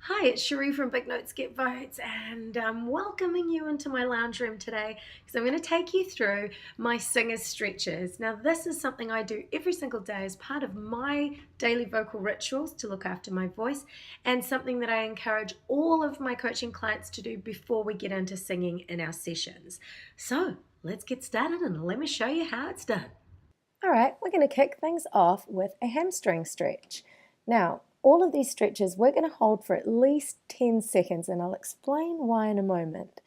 Hi, it's Cherie from Big Notes Get Votes, and I'm welcoming you into my lounge room today because I'm going to take you through my singer's stretches. Now, this is something I do every single day as part of my daily vocal rituals to look after my voice, and something that I encourage all of my coaching clients to do before we get into singing in our sessions. So, let's get started and let me show you how it's done. All right, we're going to kick things off with a hamstring stretch. Now, all of these stretches we're going to hold for at least 10 seconds, and I'll explain why in a moment.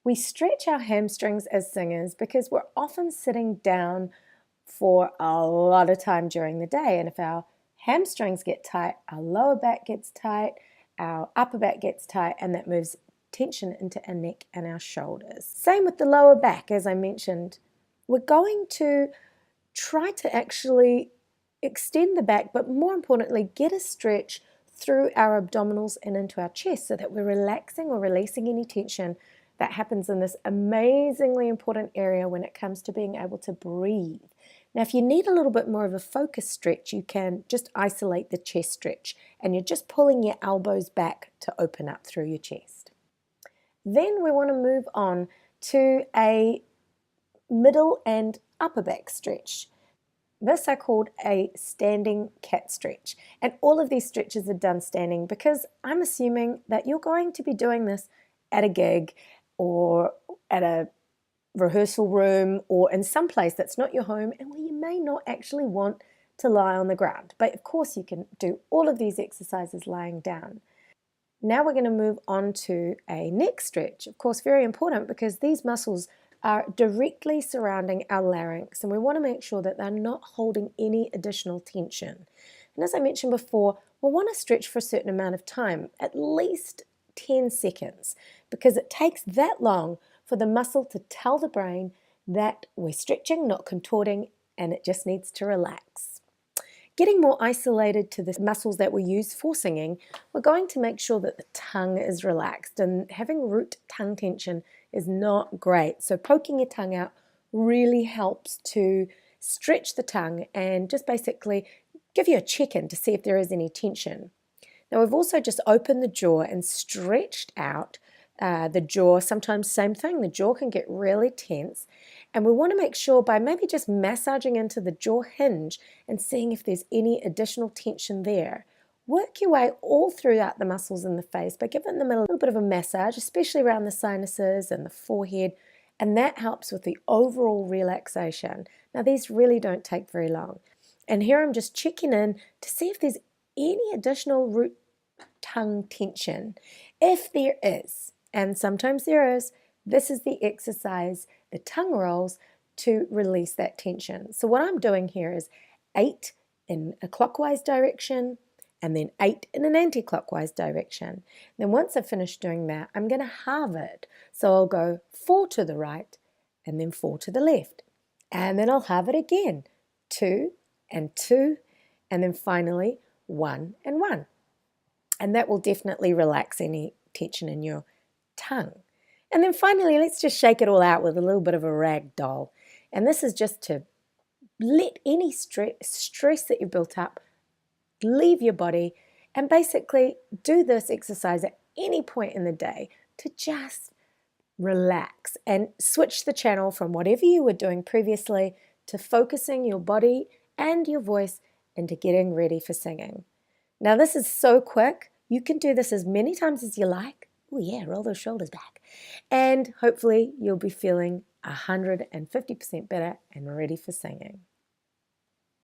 We stretch our hamstrings as singers because we're often sitting down for a lot of time during the day, and if our hamstrings get tight, our lower back gets tight, our upper back gets tight, and that moves tension into our neck and our shoulders. Same with the lower back, as I mentioned. We're going to try to actually extend the back, but more importantly, get a stretch through our abdominals and into our chest so that we're relaxing or releasing any tension that happens in this amazingly important area when it comes to being able to breathe. Now, if you need a little bit more of a focus stretch, you can just isolate the chest stretch, and you're just pulling your elbows back to open up through your chest. Then we want to move on to a middle and upper back stretch. This are called a standing cat stretch, and all of these stretches are done standing because I'm assuming that you're going to be doing this at a gig or at a rehearsal room or in some place that's not your home and where you may not actually want to lie on the ground. But of course you can do all of these exercises lying down. Now we're going to move on to a neck stretch. Of course, very important because these muscles are directly surrounding our larynx, and we want to make sure that they're not holding any additional tension. And as I mentioned before, we'll want to stretch for a certain amount of time, at least 10 seconds, because it takes that long for the muscle to tell the brain that we're stretching, not contorting, and it just needs to relax. Getting more isolated to the muscles that we use for singing, we're going to make sure that the tongue is relaxed, and having root tongue tension is not great. So poking your tongue out really helps to stretch the tongue and just basically give you a check-in to see if there is any tension. Now we've also just opened the jaw and stretched out the jaw. Sometimes same thing, the jaw can get really tense, and we want to make sure by maybe just massaging into the jaw hinge and seeing if there's any additional tension there. Work your way all throughout the muscles in the face by giving them a little bit of a massage, especially around the sinuses and the forehead, and that helps with the overall relaxation. Now these really don't take very long. And here I'm just checking in to see if there's any additional root tongue tension. If there is, and sometimes there is, this is the exercise, the tongue rolls, to release that tension. So what I'm doing here is 8 in a clockwise direction and then 8 in an anti-clockwise direction. Then once I've finished doing that, I'm going to halve it. So I'll go 4 to the right and then 4 to the left. And then I'll halve it again, 2 and 2, and then finally 1 and 1. And that will definitely relax any tension in your tongue. And then finally, let's just shake it all out with a little bit of a rag doll. And this is just to let any stress that you've built up leave your body, and basically do this exercise at any point in the day to just relax and switch the channel from whatever you were doing previously to focusing your body and your voice into getting ready for singing. Now this is so quick. You can do this as many times as you like. Oh yeah, roll those shoulders back. And hopefully you'll be feeling 150% better and ready for singing.